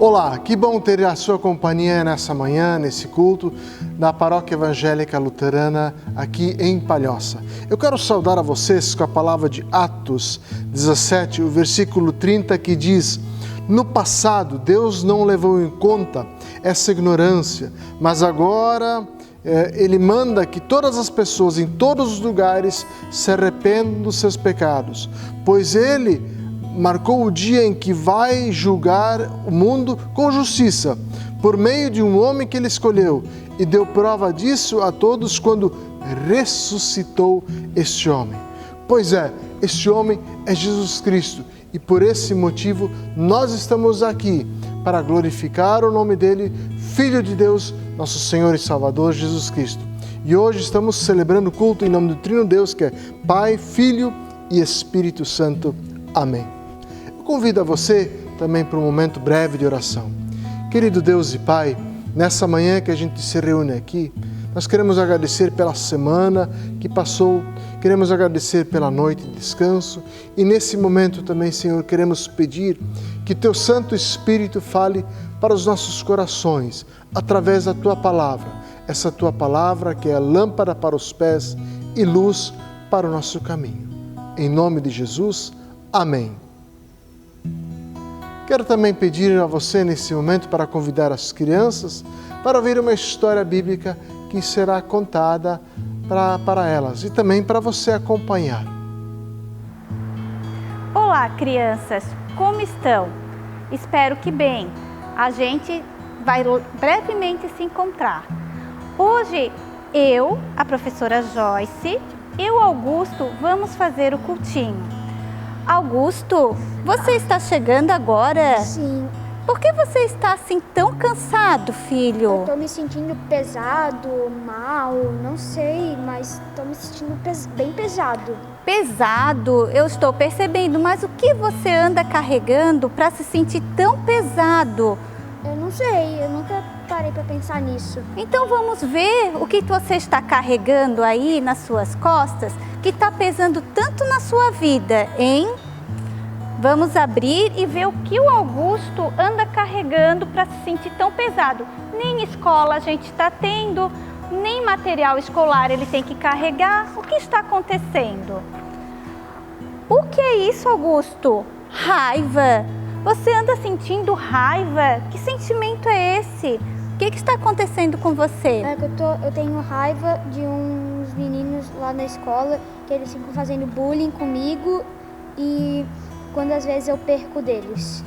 Olá, que bom ter a sua companhia nessa manhã, nesse culto da Paróquia Evangélica Luterana aqui em Palhoça. Eu quero saudar a vocês com a palavra de Atos 17, o versículo 30, que diz: no passado, Deus não levou em conta essa ignorância, mas agora Ele manda que todas as pessoas em todos os lugares se arrependam dos seus pecados, pois Ele marcou o dia em que vai julgar o mundo com justiça, por meio de um homem que Ele escolheu, e deu prova disso a todos quando ressuscitou este homem. Pois é, este homem é Jesus Cristo, e por esse motivo nós estamos aqui para glorificar o nome dEle, Filho de Deus, nosso Senhor e Salvador Jesus Cristo. E hoje estamos celebrando o culto em nome do Trino Deus, que é Pai, Filho e Espírito Santo. Amém. Eu convido a você também para um momento breve de oração. Querido Deus e Pai, nessa manhã que a gente se reúne aqui, nós queremos agradecer pela semana que passou, queremos agradecer pela noite de descanso e nesse momento também, Senhor, queremos pedir que Teu Santo Espírito fale para os nossos corações, através da Tua Palavra, essa Tua Palavra que é lâmpada para os pés e luz para o nosso caminho. Em nome de Jesus, amém. Quero também pedir a você nesse momento para convidar as crianças para ouvir uma história bíblica que será contada para elas e também para você acompanhar. Olá, crianças, como estão? Espero que bem. A gente vai brevemente se encontrar. Hoje, eu, a professora Joyce e o Augusto vamos fazer o cultinho. Augusto, você está chegando agora? Sim. Por que você está assim tão cansado, filho? Eu tô me sentindo pesado, mal, não sei, mas tô me sentindo bem pesado. Pesado, eu estou percebendo, mas o que você anda carregando para se sentir tão pesado? Eu não sei, eu nunca parei para pensar nisso. Então vamos ver o que você está carregando aí nas suas costas, que está pesando tanto na sua vida, hein? Vamos abrir e ver o que o Augusto anda carregando para se sentir tão pesado. Nem escola a gente está tendo, nem material escolar ele tem que carregar. O que está acontecendo? O que é isso, Augusto? Raiva. Você anda sentindo raiva? Que sentimento é esse? O que está acontecendo com você? É que eu tenho raiva de uns meninos lá na escola, que eles ficam fazendo bullying comigo e quando às vezes eu perco deles.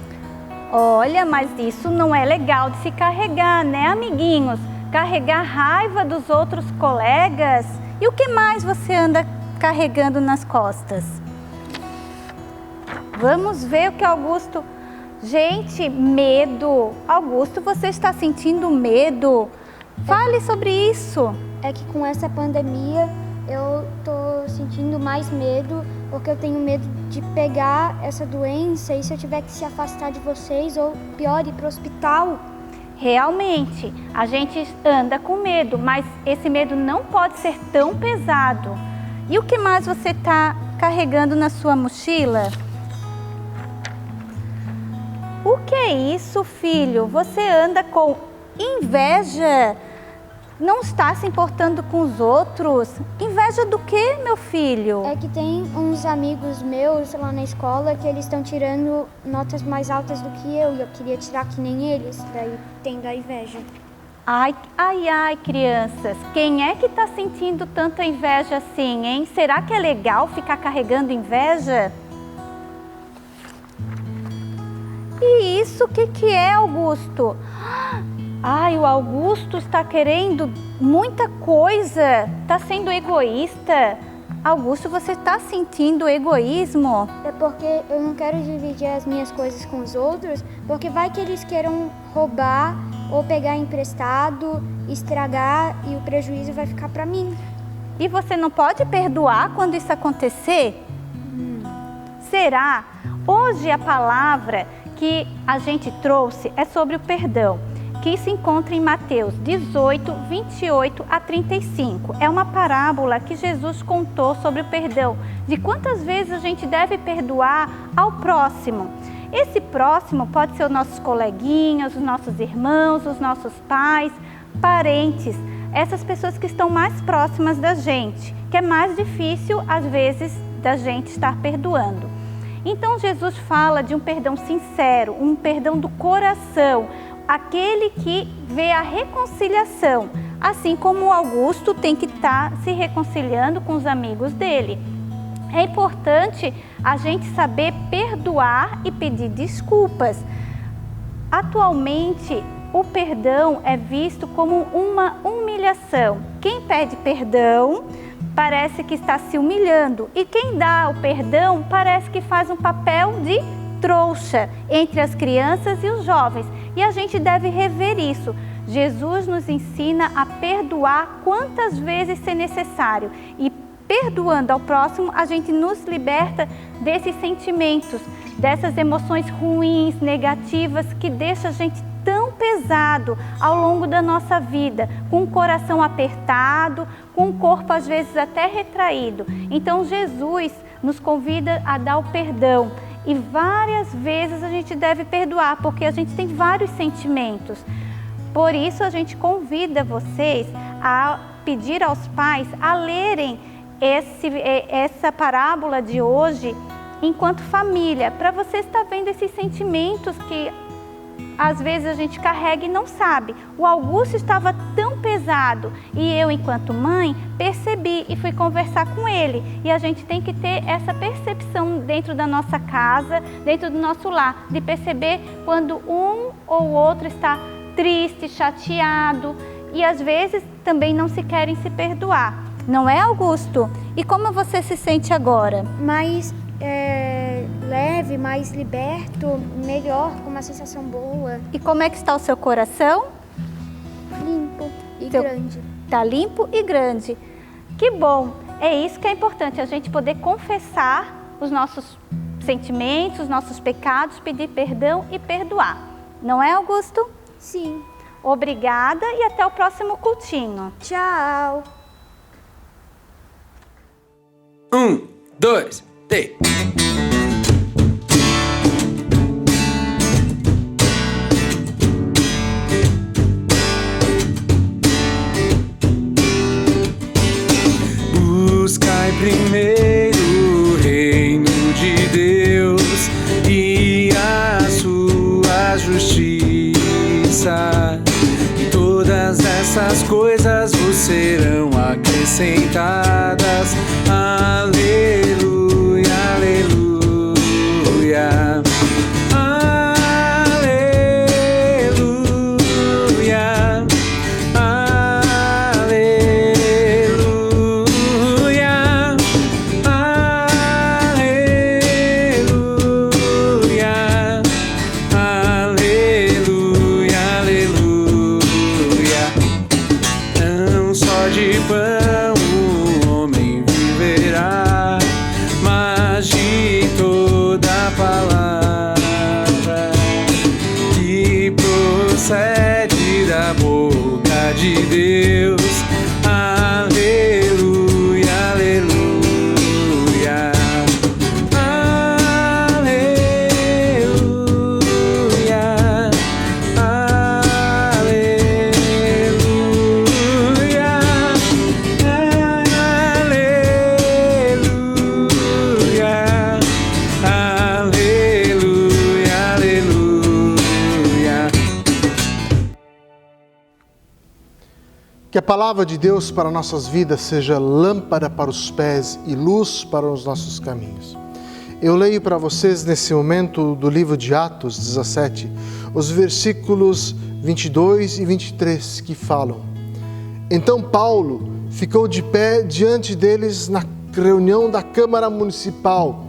Olha, mas isso não é legal de se carregar, né, amiguinhos? Carregar raiva dos outros colegas. E o que mais você anda carregando nas costas? Vamos ver o que Augusto... Gente, medo. Augusto, você está sentindo medo? Fale sobre isso. É que com essa pandemia eu tô sentindo mais medo, porque eu tenho medo de pegar essa doença e se eu tiver que se afastar de vocês ou pior, ir para o hospital. Realmente, a gente anda com medo, mas esse medo não pode ser tão pesado. E o que mais você está carregando na sua mochila? O que é isso, filho? Você anda com inveja? Não está se importando com os outros? Inveja do quê, meu filho? É que tem uns amigos meus lá na escola que eles estão tirando notas mais altas do que eu e eu queria tirar que nem eles, daí tendo a inveja. Ai, crianças, quem é que está sentindo tanta inveja assim, hein? Será que é legal ficar carregando inveja? E isso, o que é, Augusto? Ai, o Augusto está querendo muita coisa, está sendo egoísta. Augusto, você está sentindo egoísmo? É porque eu não quero dividir as minhas coisas com os outros, porque vai que eles queiram roubar ou pegar emprestado, estragar e o prejuízo vai ficar para mim. E você não pode perdoar quando isso acontecer? Será? Hoje a palavra que a gente trouxe é sobre o perdão, que se encontra em Mateus 18, 28 a 35. É uma parábola que Jesus contou sobre o perdão, de quantas vezes a gente deve perdoar ao próximo. Esse próximo pode ser os nossos coleguinhas, os nossos irmãos, os nossos pais, parentes, essas pessoas que estão mais próximas da gente, que é mais difícil às vezes da gente estar perdoando. Então Jesus fala de um perdão sincero, um perdão do coração, aquele que vê a reconciliação, assim como o Augusto tem que estar se reconciliando com os amigos dele. É importante a gente saber perdoar e pedir desculpas. Atualmente, o perdão é visto como uma humilhação. Quem pede perdão parece que está se humilhando, e quem dá o perdão parece que faz um papel de trouxa entre as crianças e os jovens. E a gente deve rever isso. Jesus nos ensina a perdoar quantas vezes ser necessário, e perdoando ao próximo, a gente nos liberta desses sentimentos, dessas emoções ruins, negativas, que deixam a gente tão pesado ao longo da nossa vida, com o coração apertado, com o corpo às vezes até retraído. Então Jesus nos convida a dar o perdão, e várias vezes a gente deve perdoar, porque a gente tem vários sentimentos. Por isso a gente convida vocês a pedir aos pais a lerem essa parábola de hoje enquanto família, para você estar vendo esses sentimentos que às vezes a gente carrega e não sabe. O Augusto estava tão pesado, e eu, enquanto mãe, percebi e fui conversar com ele. E a gente tem que ter essa percepção dentro da nossa casa, dentro do nosso lar, de perceber quando um ou outro está triste, chateado, e às vezes também não se querem se perdoar. Não é, Augusto? E como você se sente agora? Mais leve, mais liberto, melhor, com uma sensação boa. E como é que está o seu coração? Limpo e grande. Está limpo e grande. Que bom! É isso que é importante, a gente poder confessar os nossos sentimentos, os nossos pecados, pedir perdão e perdoar. Não é, Augusto? Sim. Obrigada e até o próximo cultinho. Tchau. 1, 2, 3. Buscai primeiro o reino de Deus e a sua justiça, e todas essas coisas vos serão acrescentadas. Aleluia, aleluia. De Deus, aleluia, aleluia, aleluia, aleluia, aleluia, aleluia, aleluia. Que a palavra de Deus para nossas vidas seja lâmpada para os pés e luz para os nossos caminhos. Eu leio para vocês nesse momento do livro de Atos 17, os versículos 22 e 23 que falam: Então Paulo ficou de pé diante deles na reunião da Câmara Municipal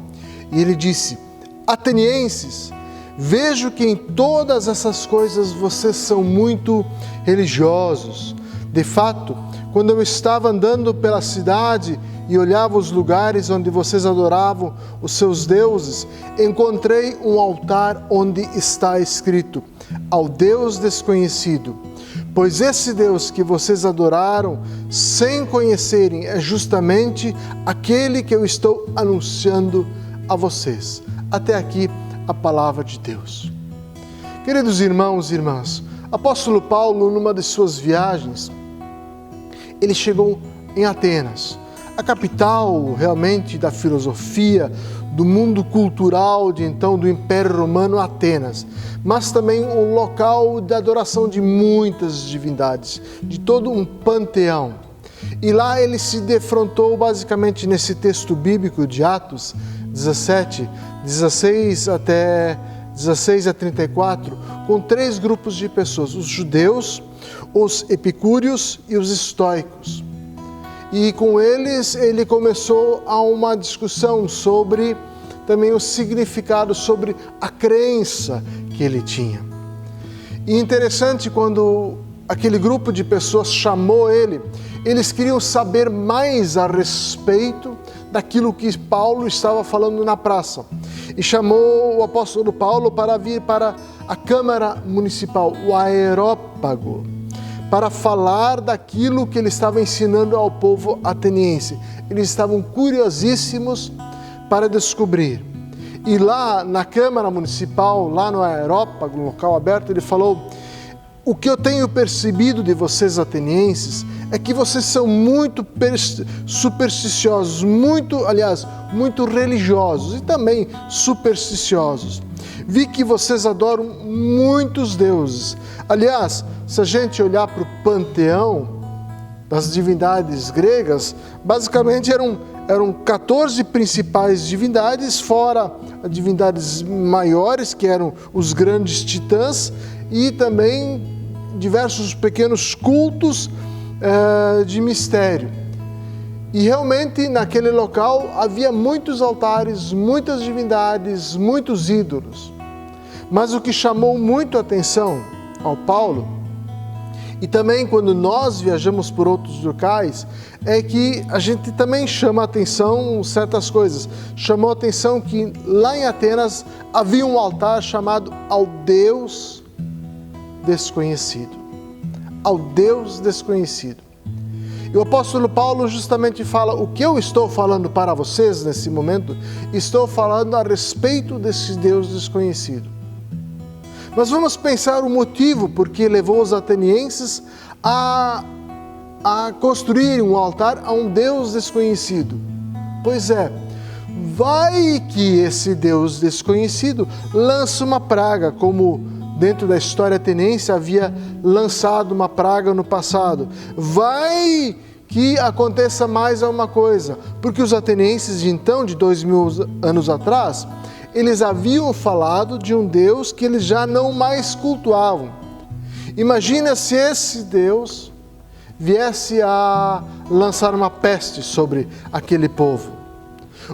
e ele disse: Atenienses, vejo que em todas essas coisas vocês são muito religiosos. De fato, quando eu estava andando pela cidade e olhava os lugares onde vocês adoravam os seus deuses, encontrei um altar onde está escrito: ao Deus desconhecido. Pois esse Deus que vocês adoraram sem conhecerem é justamente aquele que eu estou anunciando a vocês. Até aqui a palavra de Deus. Queridos irmãos e irmãs, apóstolo Paulo, numa de suas viagens, ele chegou em Atenas, a capital realmente da filosofia, do mundo cultural de então do Império Romano, Atenas, mas também um local de adoração de muitas divindades, de todo um panteão. E lá ele se defrontou basicamente nesse texto bíblico de Atos 17, 16 a 34, com 3 grupos de pessoas, os judeus, os epicúreos e os estoicos. E com eles ele começou a uma discussão sobre também o significado, sobre a crença que ele tinha. E interessante, quando aquele grupo de pessoas chamou ele, eles queriam saber mais a respeito daquilo que Paulo estava falando na praça. E chamou o apóstolo Paulo para vir para a Câmara Municipal, o Areópago, para falar daquilo que ele estava ensinando ao povo ateniense. Eles estavam curiosíssimos para descobrir. E lá na Câmara Municipal, lá no Areópago, no local aberto, ele falou: o que eu tenho percebido de vocês atenienses é que vocês são muito supersticiosos, muito religiosos e também supersticiosos. Vi que vocês adoram muitos deuses. Aliás, se a gente olhar para o panteão das divindades gregas, basicamente eram 14 principais divindades, fora as divindades maiores, que eram os grandes titãs, e também diversos pequenos cultos de mistério. E realmente naquele local havia muitos altares, muitas divindades, muitos ídolos. Mas o que chamou muito a atenção ao Paulo, e também quando nós viajamos por outros locais, é que a gente também chama a atenção certas coisas. Chamou a atenção que lá em Atenas havia um altar chamado ao Deus desconhecido. Ao Deus desconhecido. E o apóstolo Paulo justamente fala: o que eu estou falando para vocês nesse momento, estou falando a respeito desse Deus desconhecido. Mas vamos pensar o motivo por que levou os atenienses a construir um altar a um Deus desconhecido. Pois é, vai que esse Deus desconhecido lança uma praga, como dentro da história ateniense havia lançado uma praga no passado. Vai que aconteça mais alguma coisa, porque os atenienses de então, de 2000 anos atrás, eles haviam falado de um Deus que eles já não mais cultuavam. Imagina se esse Deus viesse a lançar uma peste sobre aquele povo.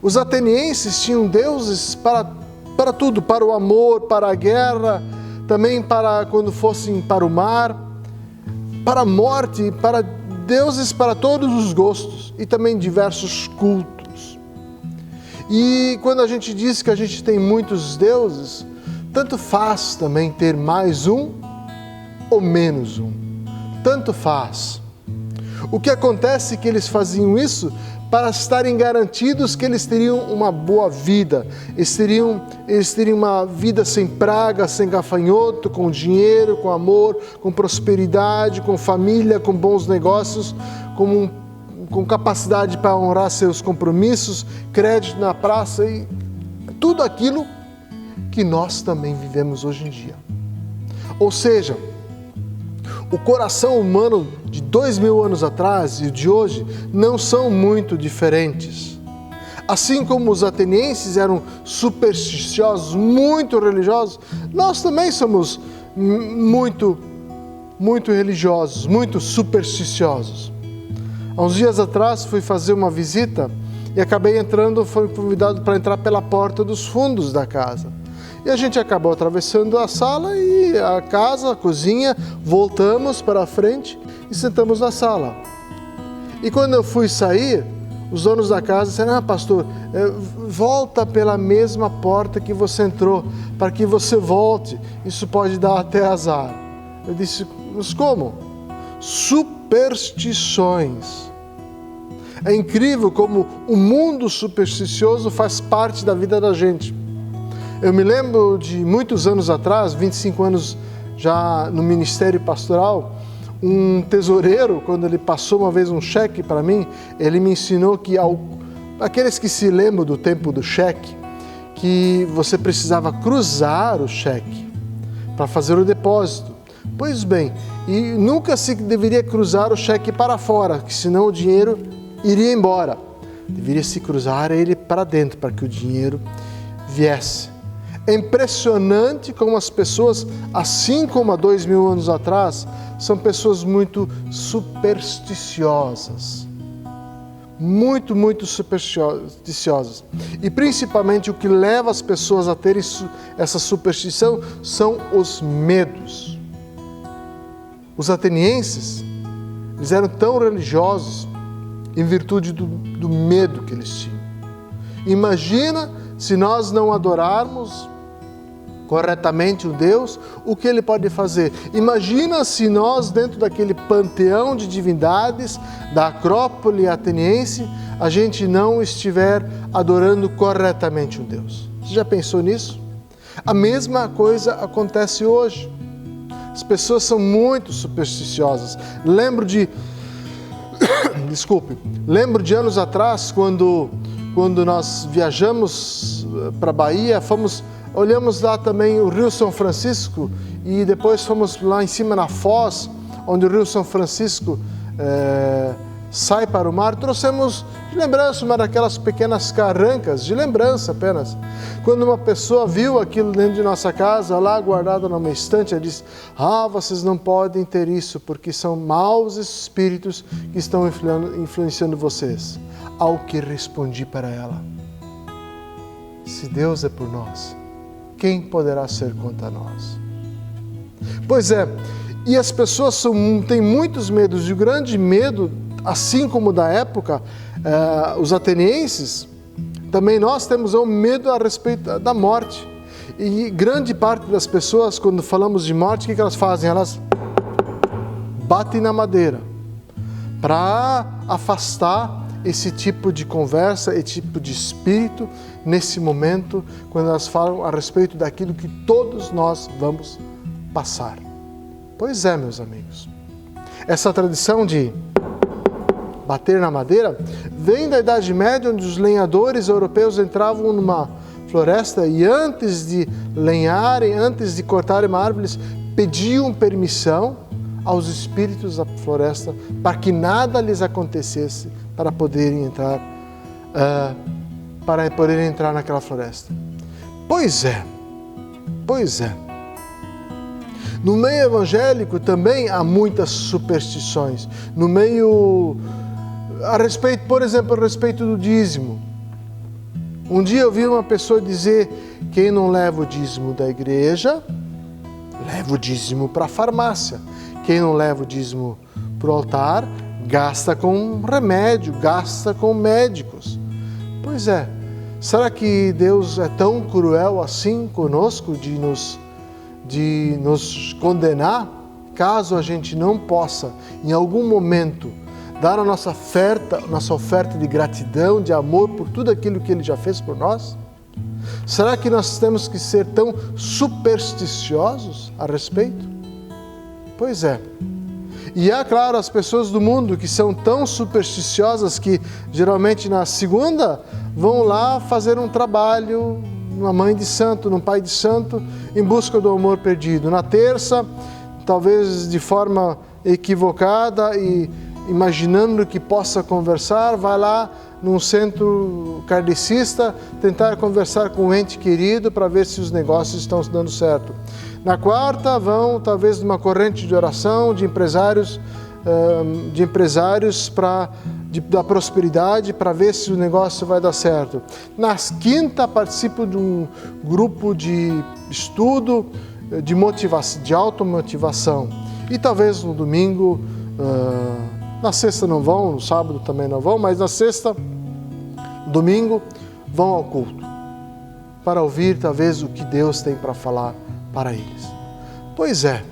Os atenienses tinham deuses para tudo, para o amor, para a guerra, também para quando fossem para o mar, para a morte, para deuses para todos os gostos e também diversos cultos. E quando a gente diz que a gente tem muitos deuses, tanto faz também ter mais um ou menos um. Tanto faz. O que acontece é que eles faziam isso para estarem garantidos que eles teriam uma boa vida. Eles teriam uma vida sem praga, sem gafanhoto, com dinheiro, com amor, com prosperidade, com família, com bons negócios, com capacidade para honrar seus compromissos, crédito na praça e tudo aquilo que nós também vivemos hoje em dia. Ou seja, o coração humano de 2000 anos atrás e de hoje não são muito diferentes. Assim como os atenienses eram supersticiosos, muito religiosos, nós também somos muito religiosos, muito supersticiosos. Há uns dias atrás fui fazer uma visita e acabei fui convidado para entrar pela porta dos fundos da casa. E a gente acabou atravessando a sala e a casa, a cozinha, voltamos para a frente e sentamos na sala. E quando eu fui sair, os donos da casa disseram: pastor, volta pela mesma porta que você entrou, para que você volte, isso pode dar até azar. Eu disse: mas como? Superstições. É incrível como o mundo supersticioso faz parte da vida da gente. Eu me lembro de muitos anos atrás, 25 anos já no ministério pastoral, um tesoureiro, quando ele passou uma vez um cheque para mim, ele me ensinou que aqueles que se lembram do tempo do cheque, que você precisava cruzar o cheque para fazer o depósito. Pois bem, e nunca se deveria cruzar o cheque para fora, que senão o dinheiro iria embora. Deveria se cruzar ele para dentro, para que o dinheiro viesse. É impressionante como as pessoas, assim como há 2000 anos atrás, são pessoas muito supersticiosas. Muito supersticiosas. E principalmente o que leva as pessoas a terem essa superstição são os medos. Os atenienses, eles eram tão religiosos em virtude do medo que eles tinham. Imagina se nós não adorarmos corretamente o Deus, o que Ele pode fazer? Imagina se nós, dentro daquele panteão de divindades da Acrópole ateniense, a gente não estiver adorando corretamente o Deus. Você já pensou nisso? A mesma coisa acontece hoje. As pessoas são muito supersticiosas. Lembro de anos atrás, quando nós viajamos para a Bahia, olhamos lá também o Rio São Francisco e depois fomos lá em cima na Foz, onde o Rio São Francisco sai para o mar. Trouxemos de lembrança uma daquelas pequenas carrancas, de lembrança apenas. Quando uma pessoa viu aquilo dentro de nossa casa, lá guardado numa estante, ela disse: vocês não podem ter isso, porque são maus espíritos que estão influenciando vocês. Ao que respondi para ela: se Deus é por nós, quem poderá ser contra nós? Pois é, e as pessoas têm muitos medos, e o grande medo, assim como da época, os atenienses, também nós temos um medo a respeito da morte. E grande parte das pessoas, quando falamos de morte, o que elas fazem? Elas batem na madeira para afastar esse tipo de conversa, esse tipo de espírito, nesse momento, quando elas falam a respeito daquilo que todos nós vamos passar. Pois é, meus amigos, essa tradição de bater na madeira vem da Idade Média, onde os lenhadores europeus entravam numa floresta e antes de lenharem, antes de cortarem árvores, pediam permissão aos espíritos da floresta para que nada lhes acontecesse, para poderem entrar naquela floresta. Pois é. No meio evangélico também há muitas superstições. No meio, por exemplo, a respeito do dízimo. Um dia eu vi uma pessoa dizer: quem não leva o dízimo da igreja, leva o dízimo para a farmácia. Quem não leva o dízimo para o altar, gasta com remédio, gasta com médicos. Pois é, será que Deus é tão cruel assim conosco de nos condenar, caso a gente não possa, em algum momento, dar a nossa oferta de gratidão, de amor por tudo aquilo que Ele já fez por nós? Será que nós temos que ser tão supersticiosos a respeito? Pois é. E há, claro, as pessoas do mundo que são tão supersticiosas que geralmente na segunda vão lá fazer um trabalho numa mãe de santo, num pai de santo, em busca do amor perdido. Na terça, talvez de forma equivocada e imaginando que possa conversar, vai lá num centro kardecista tentar conversar com um ente querido para ver se os negócios estão dando certo. Na quarta, vão talvez numa corrente de oração de empresários da prosperidade para ver se o negócio vai dar certo. Na quinta, participo de um grupo de estudo de automotivação. E talvez no domingo, na sexta não vão, no sábado também não vão, mas na sexta, domingo, vão ao culto para ouvir talvez o que Deus tem para falar para eles. Pois é,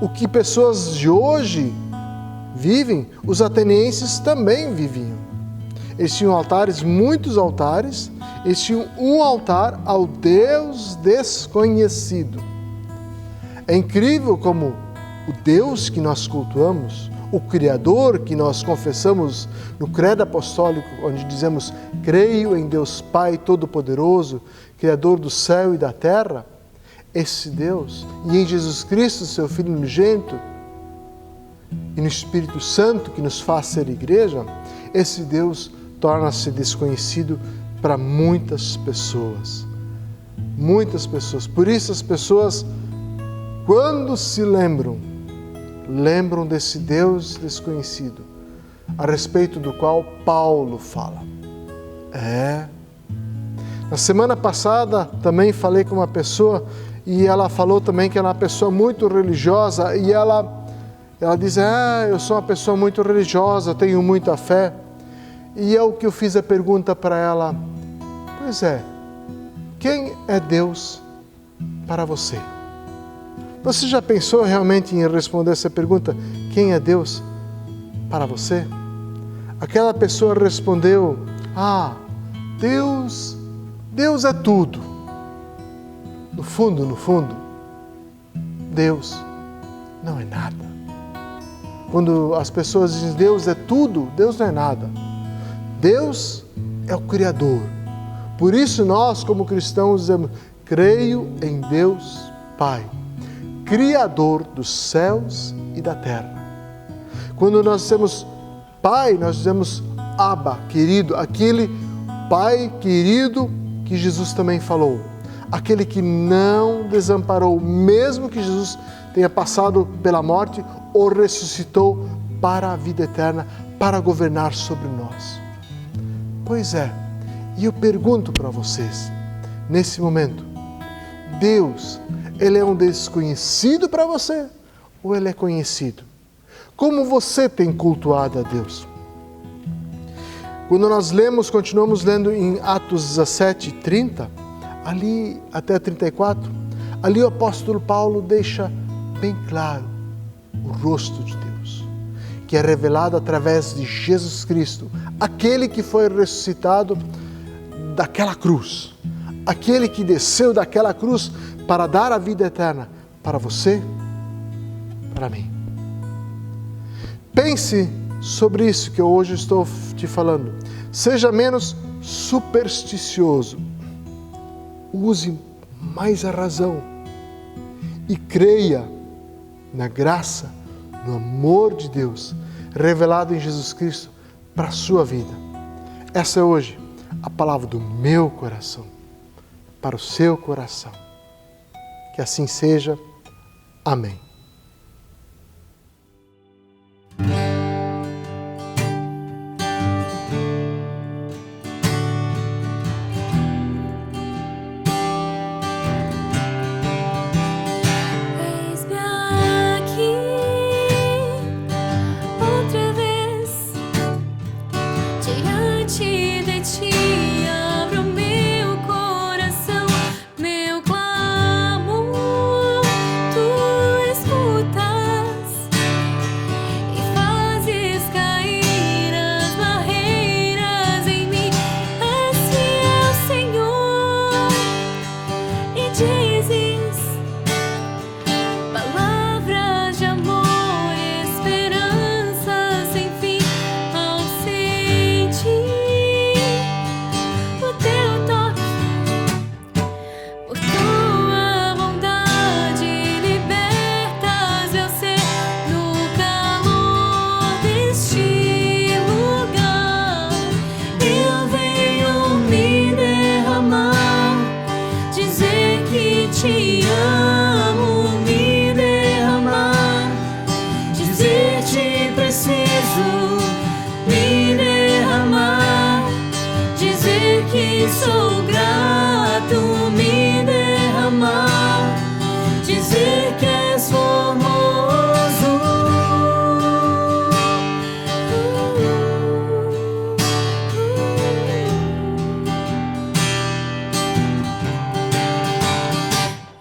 o que pessoas de hoje vivem, os atenienses também viviam. Eles tinham altares, muitos altares. Eles tinham um altar ao Deus desconhecido. É incrível como o Deus que nós cultuamos, o Criador que nós confessamos no Credo Apostólico, onde dizemos: creio em Deus Pai Todo-Poderoso, Criador do céu e da terra, esse Deus, e em Jesus Cristo, seu Filho unigênito, e no Espírito Santo que nos faz ser igreja, esse Deus torna-se desconhecido para muitas pessoas. Muitas pessoas. Por isso as pessoas, quando se lembram desse Deus desconhecido, a respeito do qual Paulo fala. Na semana passada também falei com uma pessoa e ela falou também que era uma pessoa muito religiosa e ela diz: eu sou uma pessoa muito religiosa, tenho muita fé. E eu fiz a pergunta para ela: pois é, quem é Deus para você? Você já pensou realmente em responder essa pergunta? Quem é Deus para você? Aquela pessoa respondeu: Deus é tudo. No fundo, Deus não é nada. Quando as pessoas dizem Deus é tudo, Deus não é nada. Deus é o Criador. Por isso nós, como cristãos, dizemos: creio em Deus Pai, Criador dos céus e da terra. Quando nós dizemos Pai, nós dizemos Abba, querido, aquele Pai querido que Jesus também falou. Aquele que não desamparou, mesmo que Jesus tenha passado pela morte, ou ressuscitou para a vida eterna, para governar sobre nós. Pois é, e eu pergunto para vocês, nesse momento, Deus, Ele é um desconhecido para você ou Ele é conhecido? Como você tem cultuado a Deus? Quando nós continuamos lendo em Atos 17, 30, ali até 34, ali o apóstolo Paulo deixa bem claro o rosto de Deus, que é revelado através de Jesus Cristo, aquele que foi ressuscitado daquela cruz, aquele que desceu daquela cruz para dar a vida eterna para você, para mim. Pense sobre isso que eu hoje estou te falando. Seja menos supersticioso. Use mais a razão e creia na graça, no amor de Deus revelado em Jesus Cristo para a sua vida. Essa é hoje a palavra do meu coração para o seu coração. Que assim seja. Amém. Sou grato, me derramar, dizer que és formoso.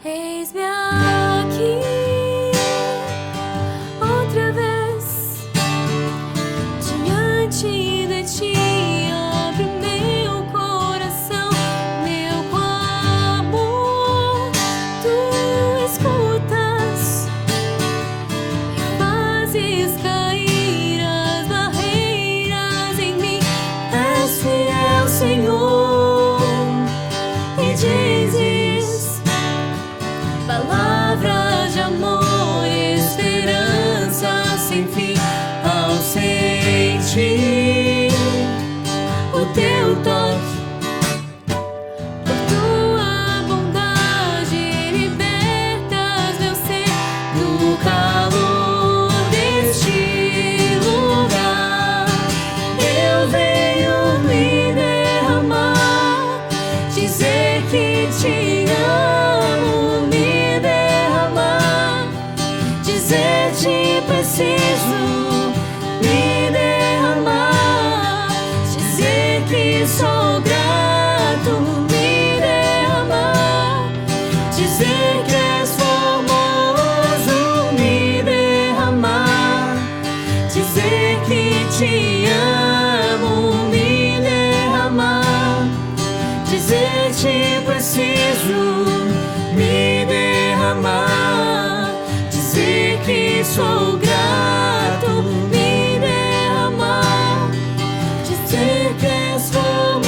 Eis-me aqui, outra vez, diante de ti. dizes palavras de amor, esperança sem fim ao sentir o teu toque. Por tua bondade libertas meu ser no calor deste lugar. Eu venho me derramar, dizer que te amo, me derramar, dizer te preciso, me derramar, dizer que sou grato, me derramar, dizer que és formoso, me derramar, dizer que te amo, me derramar, dizer te preciso, me derramar, dizer que sou grato, me derramar, dizer que és formoso.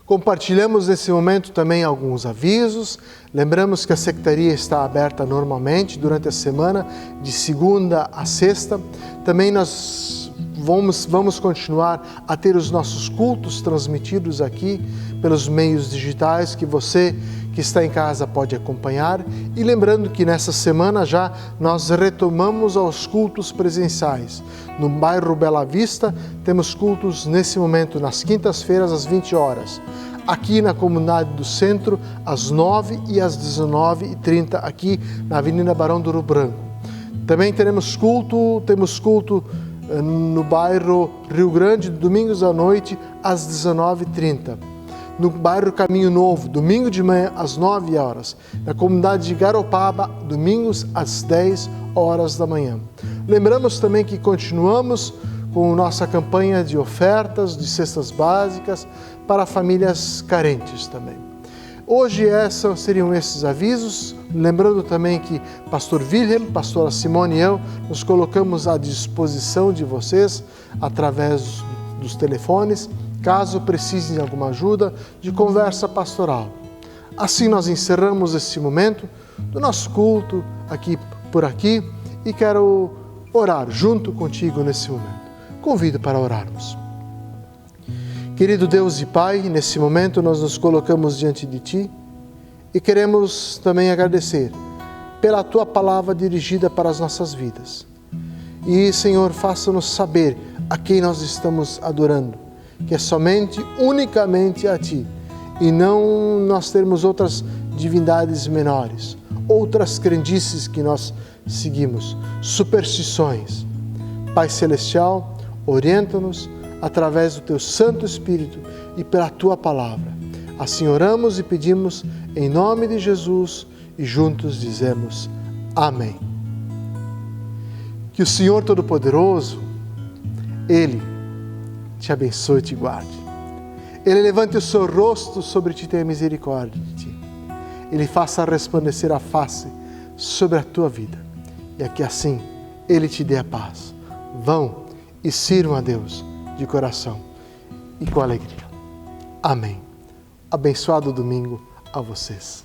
Compartilhamos nesse momento também alguns avisos. Lembramos que a secretaria está aberta normalmente durante a semana, de segunda a sexta. Também nós vamos continuar a ter os nossos cultos transmitidos aqui pelos meios digitais que você que está em casa pode acompanhar. E lembrando que nessa semana já nós retomamos aos cultos presenciais. No bairro Bela Vista temos cultos nesse momento nas quintas-feiras às 20 horas. Aqui na comunidade do centro às 9 e às 19h30 aqui na Avenida Barão do Rio Branco. Também temos culto no bairro Rio Grande, domingos à noite às 19h30. No bairro Caminho Novo, domingo de manhã às 9 horas. Na comunidade de Garopaba, domingos às 10 horas da manhã. Lembramos também que continuamos com nossa campanha de ofertas de cestas básicas para famílias carentes também. Hoje seriam esses avisos. Lembrando também que Pastor Wilhelm, Pastora Simone e eu nos colocamos à disposição de vocês através dos telefones, caso precisem de alguma ajuda de conversa pastoral. Assim nós encerramos esse momento do nosso culto por aqui e quero orar junto contigo nesse momento. Convido para orarmos. Querido Deus e Pai, nesse momento nós nos colocamos diante de Ti e queremos também agradecer pela Tua palavra dirigida para as nossas vidas. E, Senhor, faça-nos saber a quem nós estamos adorando, que é somente, unicamente a Ti, e não nós termos outras divindades menores, outras crendices que nós seguimos, superstições. Pai Celestial, orienta-nos através do Teu Santo Espírito e pela Tua palavra. Assim oramos e pedimos em nome de Jesus e juntos dizemos amém. Que o Senhor Todo-Poderoso, Ele te abençoe e te guarde. Ele levante o seu rosto sobre ti e tenha misericórdia de ti. Ele faça resplandecer a face sobre a tua vida. E que assim Ele te dê a paz. Vão e sirvam a Deus de coração e com alegria. Amém. Abençoado domingo a vocês.